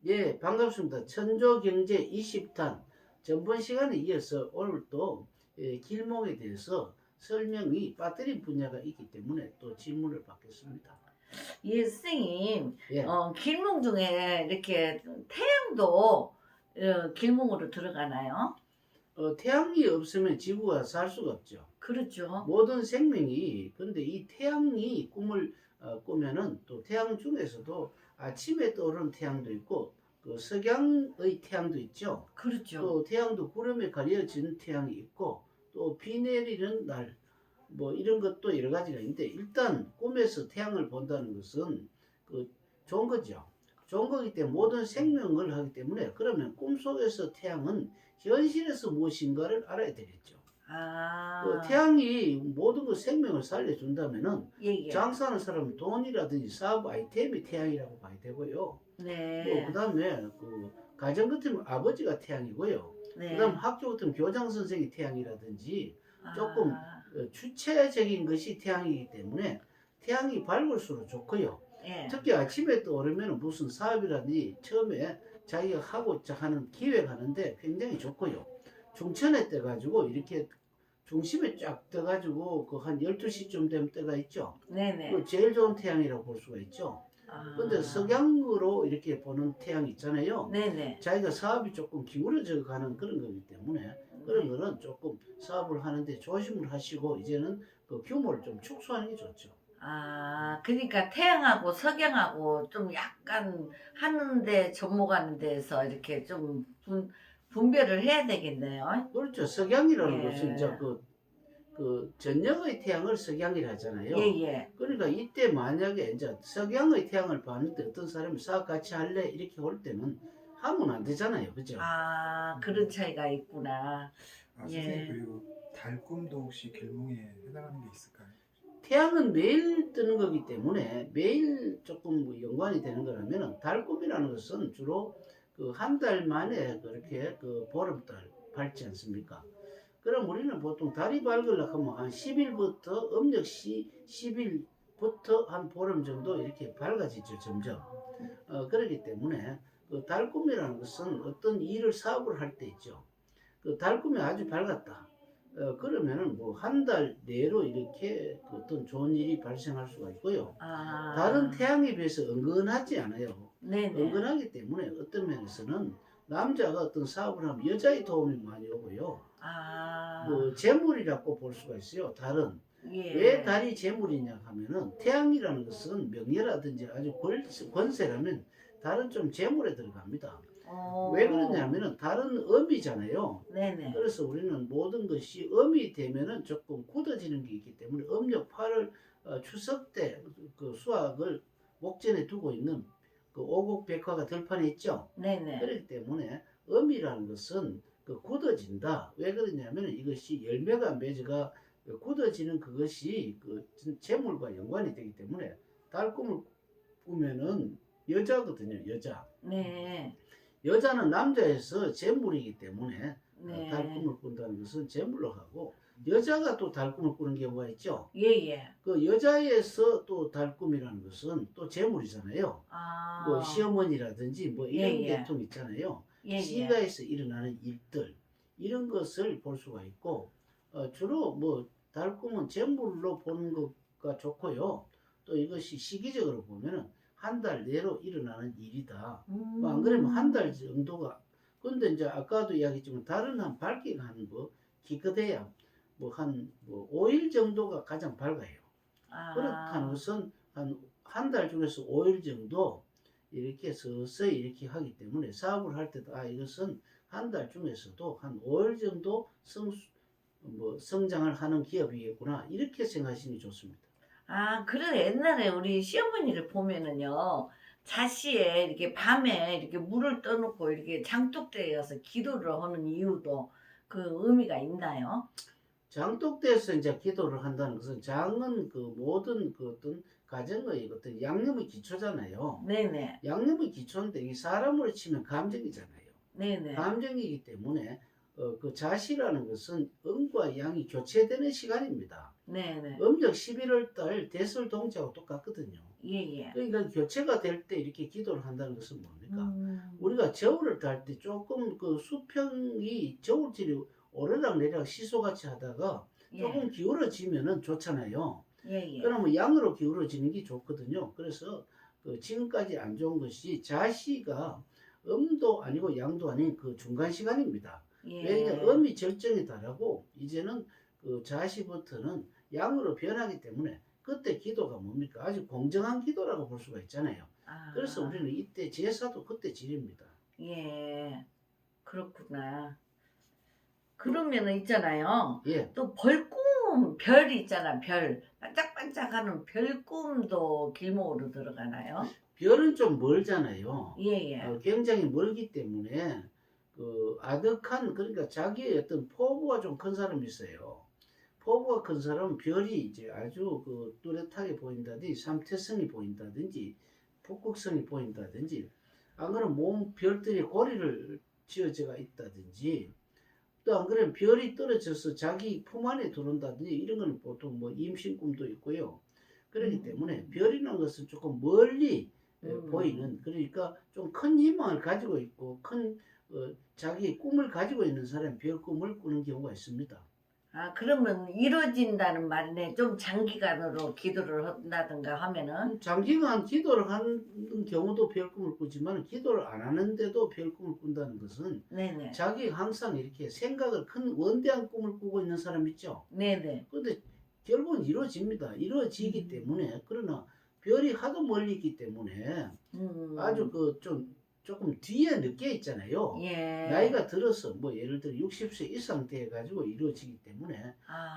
예, 반갑습니다. 천조경제 20탄 전번 시간에 이어서 오늘 또 길목에 대해서 설명이 빠뜨린 분야가 있기 때문에 또 질문을 받겠습니다. 예, 선생님, 예, 길목 중에 이렇게 태양도 길목으로 들어가나요? 태양이 없으면 지구가 살 수가 없죠. 그렇죠. 모든 생명이 근데 이 태양이 꿈을 꾸면은 또 태양 중에서도 아침에 떠오르는 태양도 있고 그 석양의 태양도 있죠. 그렇죠. 또 태양도 구름에 가려진 태양이 있고 또 비 내리는 날 뭐 이런 것도 여러 가지가 있는데 일단 꿈에서 태양을 본다는 것은 그 좋은 거죠. 좋은 거기 때문에 모든 생명을 하기 때문에 그러면 꿈속에서 태양은 현실에서 무엇인가를 알아야 되겠죠. 그 아, 태양이 모든 그 생명을 살려준다면은 예, 예. 장사하는 사람은 돈이라든지 사업 아이템이 태양이라고 봐야 되고요. 네, 그 다음에 그 가정 같으면 아버지가 태양이고요. 네. 그 다음 학교 같으면 교장 선생이 태양이라든지 조금 아, 주체적인 것이 태양이기 때문에 태양이 밝을수록 좋고요. 예. 특히 아침에 떠오르면 무슨 사업이라든지 처음에 자기가 하고자 하는 기획하는데 굉장히 좋고요. 중천에 떠가지고 이렇게 중심에 쫙 떠가지고 그 한 12시쯤 되면 때가 있죠. 네네. 그 제일 좋은 태양이라고 볼 수가 있죠. 근데 석양으로 이렇게 보는 태양이 있잖아요. 네네. 자기가 사업이 조금 기울어져 가는 그런 거기 때문에 그런 거는 조금 사업을 하는데 조심을 하시고 이제는 그 규모를 좀 축소하는 게 좋죠. 그러니까 태양하고 석양하고 좀 약간 하는데 접목하는 데서 이렇게 좀 분별을 해야 되겠네요. 그렇죠. 석양이라는 예. 것은 이제 그 저녁의 태양을 석양이라 하잖아요. 예, 예. 그러니까 이때 만약에 이제 석양의 태양을 봤는데 어떤 사람이 사업 같이 할래 이렇게 올 때는 하면 안 되잖아요, 그죠? 그런 차이가 있구나. 선생님 예. 그리고 달꿈도 혹시 길몽에 해당하는 게 있을까요? 태양은 매일 뜨는 거기 때문에 매일 조금 뭐 연관이 되는 거라면 달꿈이라는 것은 주로 그 한 달 만에 그렇게 그 보름달 밝지 않습니까? 그럼 우리는 보통 달이 밝으려고 하면 한 10일부터 음력 10일부터 한 보름 정도 이렇게 밝아지죠, 점점. 그렇기 때문에 그 달꿈이라는 것은 어떤 일을 사업을 할 때 있죠. 그 달꿈이 아주 밝았다. 그러면은 뭐 한 달 내로 이렇게 그 어떤 좋은 일이 발생할 수가 있고요. 다른 태양에 비해서 은근하지 않아요. 네네. 은근하기 때문에 어떤 면에서는 남자가 어떤 사업을 하면 여자의 도움이 많이 오고요. 그 재물이라고 볼 수가 있어요. 달은 예. 왜 달이 재물이냐 하면은 태양이라는 것은 명예라든지 아주 권세라면 달은 좀 재물에 들어갑니다. 왜 그러냐면은 달은 음이잖아요. 네네. 그래서 우리는 모든 것이 음이 되면은 조금 굳어지는 게 있기 때문에 음력 8월 추석 때 그 수학을 목전에 두고 있는 그 오곡백화가 들판에 있죠. 네네. 그렇기 때문에 음이라는 것은 그 굳어진다. 왜 그러냐면 이것이 열매가 맺어가 굳어지는 그것이 그 재물과 연관이 되기 때문에 달꿈을 꾸면은 여자거든요. 여자. 네. 여자는 남자에서 재물이기 때문에 네. 달꿈을 꾼다는 것은 재물로 하고 여자가 또 달꿈을 꾸는 경우가 있죠. 예예. 그 여자에서 또 달꿈이라는 것은 또 재물이잖아요. 뭐 시어머니라든지 뭐 이런 예, 예. 계통 있잖아요. 예, 시가에서 일어나는 일들 이런 것을 볼 수가 있고 주로 뭐 달꿈은 재물로 보는 것가 좋고요. 또 이것이 시기적으로 보면은 한 달 내로 일어나는 일이다. 뭐안 그러면 한 달 정도가 근데 이제 아까도 이야기했지만 달은 한 밝기가 한 뭐 기껏해야 뭐 한 뭐 5일 정도가 가장 밝아요. 그렇다는 것은 한 달 중에서 5일 정도 이렇게 서서히 이렇게 하기 때문에 사업을 할 때도 이것은 한 달 중에서도 한 5일 정도 성장을 하는 기업이겠구나 이렇게 생각하시는 게 좋습니다. 그래 옛날에 우리 시어머니를 보면은요. 자시에 이렇게 밤에 이렇게 물을 떠놓고 이렇게 장독대에 가서 기도를 하는 이유도 그 의미가 있나요? 장독대에서 이제 기도를 한다는 것은 장은 그 모든 그 어떤 가정의 어떤 양념의 기초잖아요. 네네. 양념의 기초인데 이 사람으로 치면 감정이잖아요. 네네. 감정이기 때문에 그 자시라는 것은 음과 양이 교체되는 시간입니다. 네네. 음력 11월 달 대설동지하고 똑같거든요. 예. 그러니까 교체가 될 때 이렇게 기도를 한다는 것은 뭡니까? 음. 우리가 저울을 딸 때 조금 그 수평이 저울질이 오르락 내리락 시소같이 하다가 예. 조금 기울어지면은 좋잖아요. 예. 그러면 양으로 기울어지는 게 좋거든요. 그래서 그 지금까지 안 좋은 것이 자시가 음도 아니고 양도 아닌 그 중간 시간입니다. 예. 왜냐 음이 절정에 달하고 이제는 그 자시부터는 양으로 변하기 때문에 그때 기도가 뭡니까? 아주 공정한 기도라고 볼 수가 있잖아요. 아. 그래서 우리는 이때 제사도 그때 지립니다. 예. 그렇구나. 그러면은 있잖아요. 예, 또 벌꿈 별이 있잖아. 별. 반짝반짝하는 별꿈도 길목으로 들어가나요? 별은 좀 멀잖아요. 예. 굉장히 멀기 때문에 그 아득한 그러니까 자기의 어떤 포부가 좀 큰 사람이 있어요. 포부가 큰 사람은 별이 이제 아주 그 뚜렷하게 보인다든지 삼태성이 보인다든지 북극성이 보인다든지 안 그러면 몸 별들이 고리를 지어져가 있다든지 또 안 그러면 별이 떨어져서 자기 품 안에 들어온다든지 이런 건 보통 뭐 임신꿈도 있고요. 그렇기 때문에 별이라는 것은 조금 멀리 보이는 그러니까 좀 큰 희망을 가지고 있고 큰 자기 꿈을 가지고 있는 사람이 별 꿈을 꾸는 경우가 있습니다. 아, 그러면 이루어진다는 말이네. 좀 장기간으로 기도를 한다든가 하면은. 장기간 기도를 하는 경우도 별 꿈을 꾸지만 기도를 안 하는데도 별 꿈을 꾼다는 것은 네네. 자기 항상 이렇게 생각을 큰 원대한 꿈을 꾸고 있는 사람 있죠. 네네. 그런데 결국은 이루어집니다. 이루어지기 때문에 그러나 별이 하도 멀리 있기 때문에 아주 그 조금 뒤에 늦게 있잖아요. 예. 나이가 들어서 뭐 예를 들어 60세 이상 돼 가지고 이루어지기 때문에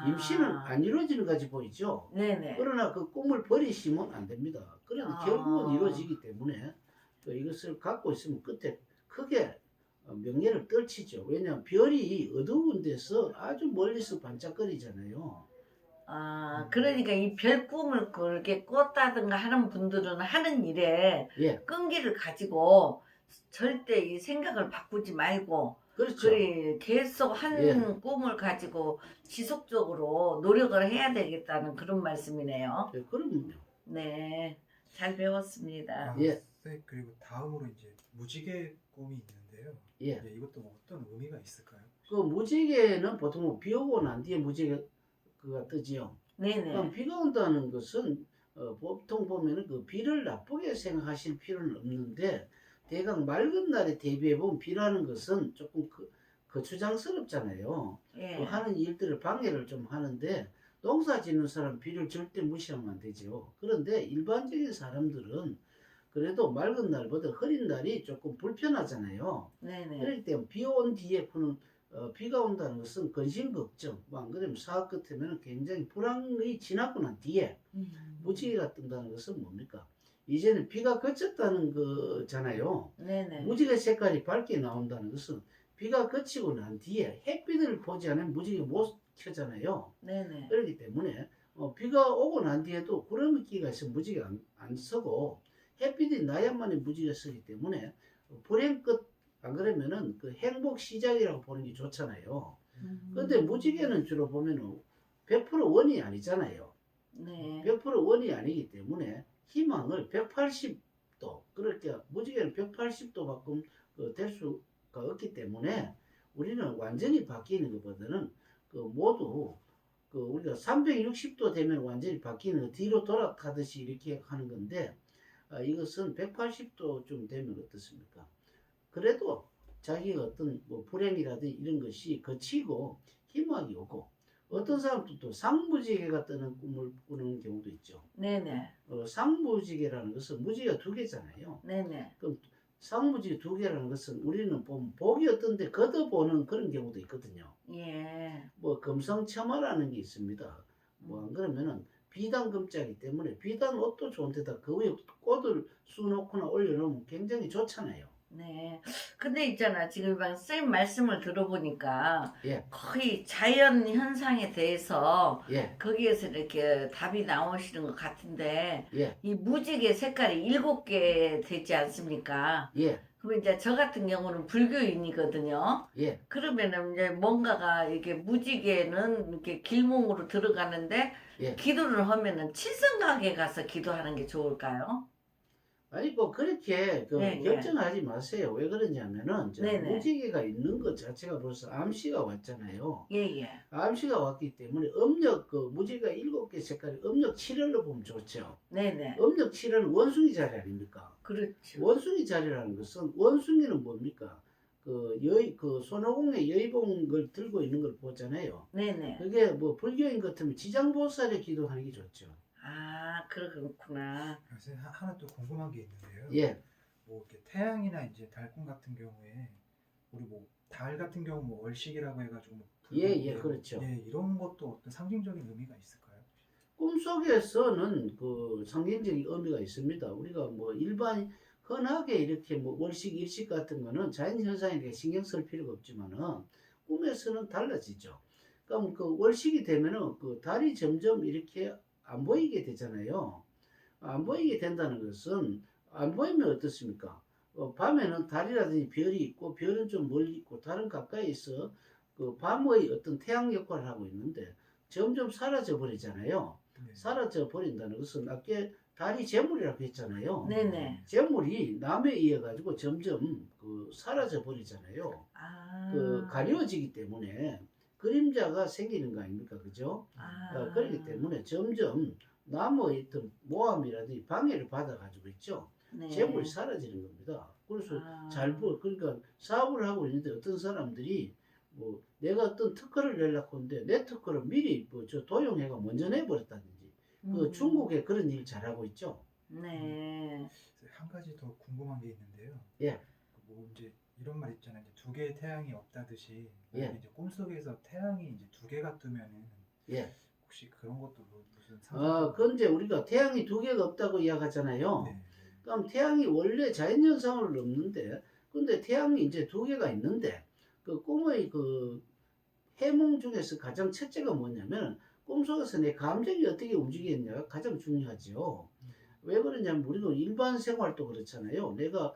임신은 안 이루어지는 것같이 보이죠. 네네. 그러나 그 꿈을 버리시면 안 됩니다. 그러나 결국은 이루어지기 때문에 이것을 갖고 있으면 끝에 크게 명예를 떨치죠. 왜냐하면 별이 어두운 데서 아주 멀리서 반짝거리잖아요. 그러니까 이 별 꿈을 그렇게 꿨다든가 하는 분들은 하는 일에 예, 끈기를 가지고 절대 이 생각을 바꾸지 말고 그렇죠. 그리 계속 한 예. 꿈을 가지고 지속적으로 노력을 해야 되겠다는 그런 말씀이네요. 예, 그럼요. 네, 잘 배웠습니다. 예. 선생님, 그리고 다음으로 이제 무지개 꿈이 있는데요. 예. 이것도 뭐 어떤 의미가 있을까요? 그 무지개는 보통 비 오고 난 뒤에 무지개가 뜨지요. 네네. 그럼 비가 온다는 것은 보통 보면은 그 비를 나쁘게 생각하실 필요는 없는데 대강 맑은 날에 대비해 보면 비라는 것은 조금 거추장스럽잖아요. 예. 그 하는 일들을 방해를 좀 하는데 농사 짓는 사람 비를 절대 무시하면 안 되죠. 그런데 일반적인 사람들은 그래도 맑은 날보다 흐린 날이 조금 불편하잖아요. 네네. 그렇기 때문에 비 온 뒤에 푸는 비가 온다는 것은 근심 걱정, 안 그러면 사업 같으면 굉장히 불황이 지나고 난 뒤에 무지개가 뜬다는 것은 뭡니까? 이제는 비가 그쳤다는 거잖아요. 네네. 무지개 색깔이 밝게 나온다는 것은 비가 그치고 난 뒤에 햇빛을 보지 않으면 무지개 못 켜잖아요. 네네. 그렇기 때문에 비가 오고 난 뒤에도 구름이 끼가 있으면 무지개 안 서고 햇빛이 나야만이 무지개 서기 때문에 불행 끝 안 그러면은 그 행복 시작이라고 보는 게 좋잖아요. 근데 무지개는 주로 보면은 100% 원이 아니잖아요. 네. 100% 원이 아니기 때문에 희망을 180도 그러니까 무지개는 180도만큼 될 수가 없기 때문에 우리는 완전히 바뀌는 것보다는 모두 우리가 360도 되면 완전히 바뀌는 거 뒤로 돌아가듯이 이렇게 하는 건데 이것은 180도쯤 되면 어떻습니까? 그래도 자기가 어떤 뭐 불행이라든지 이런 것이 거치고 희망이 오고 어떤 사람들도 상무지개가 뜨는 꿈을 꾸는 경우도 있죠. 네네. 상무지개라는 것은 무지개가 두 개잖아요. 네네. 그럼 상무지개 두 개라는 것은 우리는 보면 복이 어떤데 걷어보는 그런 경우도 있거든요. 예. 뭐 금성첨화라는 게 있습니다. 뭐 안 그러면은 비단 금자기 때문에 비단 옷도 좋은데다 그 위에 꽃을 쑤놓거나 올려놓으면 굉장히 좋잖아요. 네. 근데 있잖아. 지금 막 선생님 말씀을 들어보니까 예, 거의 자연 현상에 대해서 예, 거기에서 이렇게 답이 나오시는 것 같은데 예, 이 무지개 색깔이 7개 되지 않습니까? 예, 그럼 이제 저 같은 경우는 불교인이거든요. 예, 그러면은 이제 뭔가가 이렇게 무지개는 이렇게 길몽으로 들어가는데 예. 기도를 하면은 칠성각에 가서 기도하는 게 좋을까요? 아니 뭐 그렇게 예, 예. 결정하지 마세요. 왜 그러냐면은 저 네네. 무지개가 있는 것 자체가 벌써 암시가 왔잖아요. 예, 예. 암시가 왔기 때문에 음력 무지개가 7개 색깔이 음력 7월로 보면 좋죠. 네네. 음력 7월은 원숭이 자리 아닙니까? 그렇죠. 원숭이 자리라는 것은 원숭이는 뭡니까? 손오공의 여의봉을 들고 있는 걸 보잖아요. 네네. 그게 뭐 불교인 같으면 지장보살에 기도하는 게 좋죠. 아, 그렇구나. 선생님 하나 또 궁금한 게 있는데요. 예, 뭐 이렇게 태양이나 이제 달콤 같은 경우에 우리 뭐 달 같은 경우 뭐 월식이라고 해가지고 뭐 예, 그렇죠. 예, 이런 것도 어떤 상징적인 의미가 있을까요? 꿈속에서는 그 상징적인 의미가 있습니다. 우리가 뭐 일반 흔하게 이렇게 뭐 월식, 일식 같은 거는 자연 현상에 신경 쓸 필요가 없지만은 꿈에서는 달라지죠. 그럼 그 월식이 되면은 그 달이 점점 이렇게 안 보이게 되잖아요. 안 보이게 된다는 것은 안 보이면 어떻습니까? 밤에는 달이라든지 별이 있고 별은 좀 멀리 있고 달은 가까이 있어 그 밤의 어떤 태양 역할을 하고 있는데 점점 사라져 버리잖아요. 네. 사라져 버린다는 것은 아까 달이 재물이라고 했잖아요. 네네. 재물이 남에 의해 가지고 점점 사라져 버리잖아요. 아. 가려지기 때문에 그림자가 생기는 거 아닙니까, 그죠? 아. 그렇기 때문에 점점 남의 어떤 모함이라든지 방해를 받아가지고 있죠. 네. 재물이 사라지는 겁니다. 그래서 아. 그러니까 사업을 하고 있는데 어떤 사람들이 뭐 내가 어떤 특허를 내려고 하는데 내 특허를 미리 저 도용해가 먼저 내버렸다든지 중국에 그런 일 잘하고 있죠. 네. 한 가지 더 궁금한 게 있는데요. 예. 뭐 이제 이런 말 있잖아요. 이제 두 개의 태양이 없다듯이 예. 이제 꿈속에서 태양이 이제 두 개가 뜨면은 예. 혹시 그런 것도 무슨 그건 이제 우리가 태양이 두 개가 없다고 이야기하잖아요. 네. 그럼 태양이 원래 자연현상으로 없는데, 근데 태양이 이제 두 개가 있는데, 그 꿈의 해몽 중에서 가장 첫째가 뭐냐면, 꿈속에서 내 감정이 어떻게 움직이느냐가 가장 중요하죠. 왜 그러냐면, 우리도 일반 생활도 그렇잖아요. 내가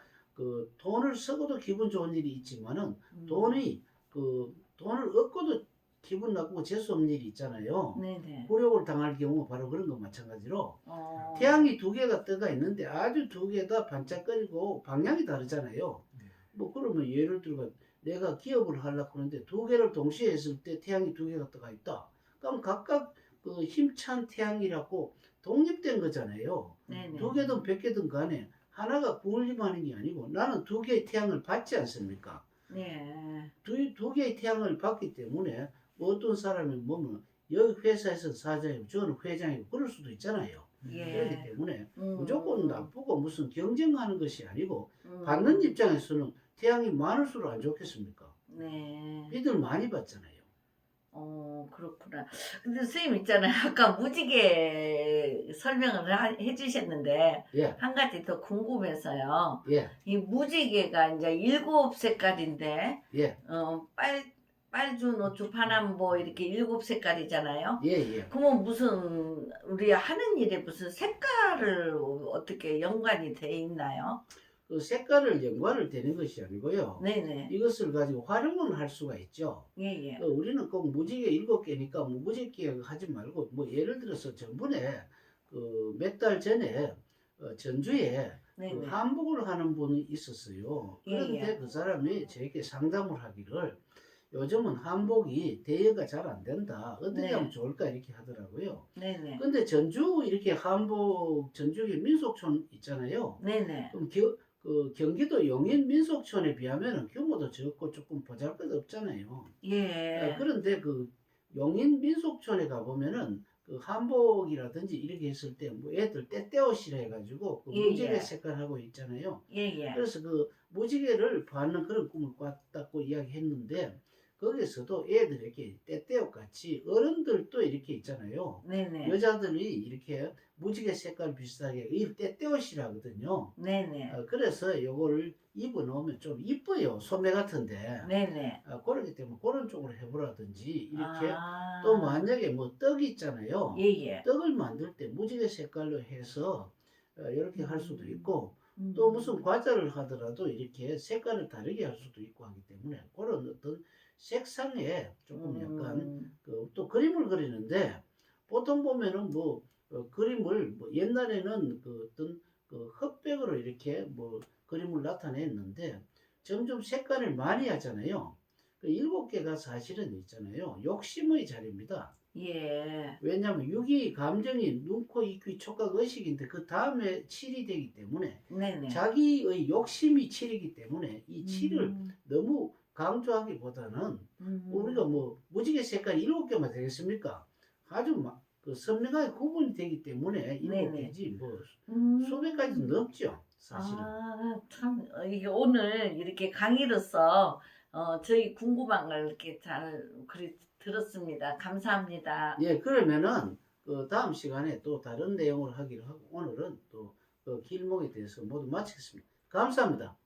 돈을 쓰고도 기분 좋은 일이 있지만은, 돈을 얻고도 기분 나쁘고 재수없는 일이 있잖아요. 네네. 굴욕을 당할 경우 바로 그런 거 마찬가지로 어. 태양이 두 개가 떠가 있는데 아주 두 개 다 반짝거리고 방향이 다르잖아요. 네. 뭐 그러면 예를 들어 내가 기업을 하려고 하는데 두 개를 동시에 했을 때 태양이 두 개가 떠가 있다. 그럼 각각 힘찬 태양이라고 독립된 거잖아요. 네네. 두 개든 100개든 간에 하나가 군림하는 게 아니고 나는 두 개의 태양을 받지 않습니까? 네. 두 개의 태양을 받기 때문에 어떤 사람이 보면 여기 회사에서 사장이고 저는 회장이고 그럴 수도 있잖아요. 예. 그렇기 때문에 음. 무조건 나쁘고 무슨 경쟁하는 것이 아니고 음. 받는 입장에서는 태양이 많을수록 안 좋겠습니까? 네. 비들 많이 받잖아요. 그렇구나. 근데 선생님 있잖아요. 아까 무지개 설명을 해주셨는데 예, 한 가지 더 궁금해서요. 예, 이 무지개가 이제 7색깔인데 예, 빨주, 노초, 파남보 이렇게 7색깔이잖아요. 예, 예. 그러면 무슨 우리 하는 일에 무슨 색깔을 어떻게 연관이 돼 있나요? 그 색깔을 연관을 되는 것이 아니고요. 네네. 이것을 가지고 활용을 할 수가 있죠. 예예. 우리는 꼭 무지개 7개니까 뭐 무지개 하지 말고 뭐 예를 들어서 전번에 몇 달 전에 전주에 네네. 한복을 하는 분이 있었어요. 그런데 예, 예. 그 사람이 저에게 상담을 하기를 요즘은 한복이 대여가 잘 안 된다. 어떻게 네. 하면 좋을까 이렇게 하더라고요. 네네. 근데 전주 이렇게 한복 전주에 민속촌 있잖아요. 네네. 그럼 경기도 용인 민속촌에 비하면 규모도 적고 조금 보잘것없잖아요. 예. 그런데 용인 민속촌에 가보면은 한복이라든지 이렇게 했을 때 뭐 애들 떼떼옷이라 해가지고 예, 무지개 예. 색깔 하고 있잖아요. 예예. 그래서 무지개를 받는 그런 꿈을 꿨다고 이야기했는데 거기서도 애들에게 때때옷 같이 어른들도 이렇게 있잖아요. 네네. 여자들이 이렇게 무지개 색깔 비슷하게 이 때때옷이라거든요. 네네. 그래서 요거를 입어 놓으면 좀 이뻐요. 소매 같은데. 네네. 그렇기 때문에 그런 쪽으로 해보라든지 이렇게 아. 또 만약에 뭐 떡이 있잖아요. 예예. 떡을 만들 때 무지개 색깔로 해서 이렇게 할 수도 있고 또 무슨 음. 과자를 하더라도 이렇게 색깔을 다르게 할 수도 있고 하기 때문에 그런 어떤 색상에 조금 약간 음. 또 그림을 그리는데 보통 보면은 뭐 그림을 뭐 옛날에는 그 어떤 그 흑백으로 이렇게 뭐 그림을 나타냈는데 점점 색깔을 많이 하잖아요. 그 7개가 사실은 있잖아요. 욕심의 자리입니다. 예. 왜냐하면 6이 감정이 눈, 코, 입, 귀, 촉각, 의식인데 그 다음에 7이 되기 때문에 네네. 자기의 욕심이 7이기 때문에 이 7을 음. 너무 강조하기보다는 우리가 뭐 무지개 색깔 7개만 되겠습니까? 아주 그 선명하게 구분이 되기 때문에 네네. 7개지 뭐 수백 가지도 음. 넘죠. 사실은. 아, 참, 이게 오늘 이렇게 강의로서, 저희 궁금한 걸 이렇게 잘 들었습니다. 감사합니다. 예, 그러면은 그 다음 시간에 또 다른 내용을 하기로 하고 오늘은 또 그 길목에 대해서 모두 마치겠습니다. 감사합니다.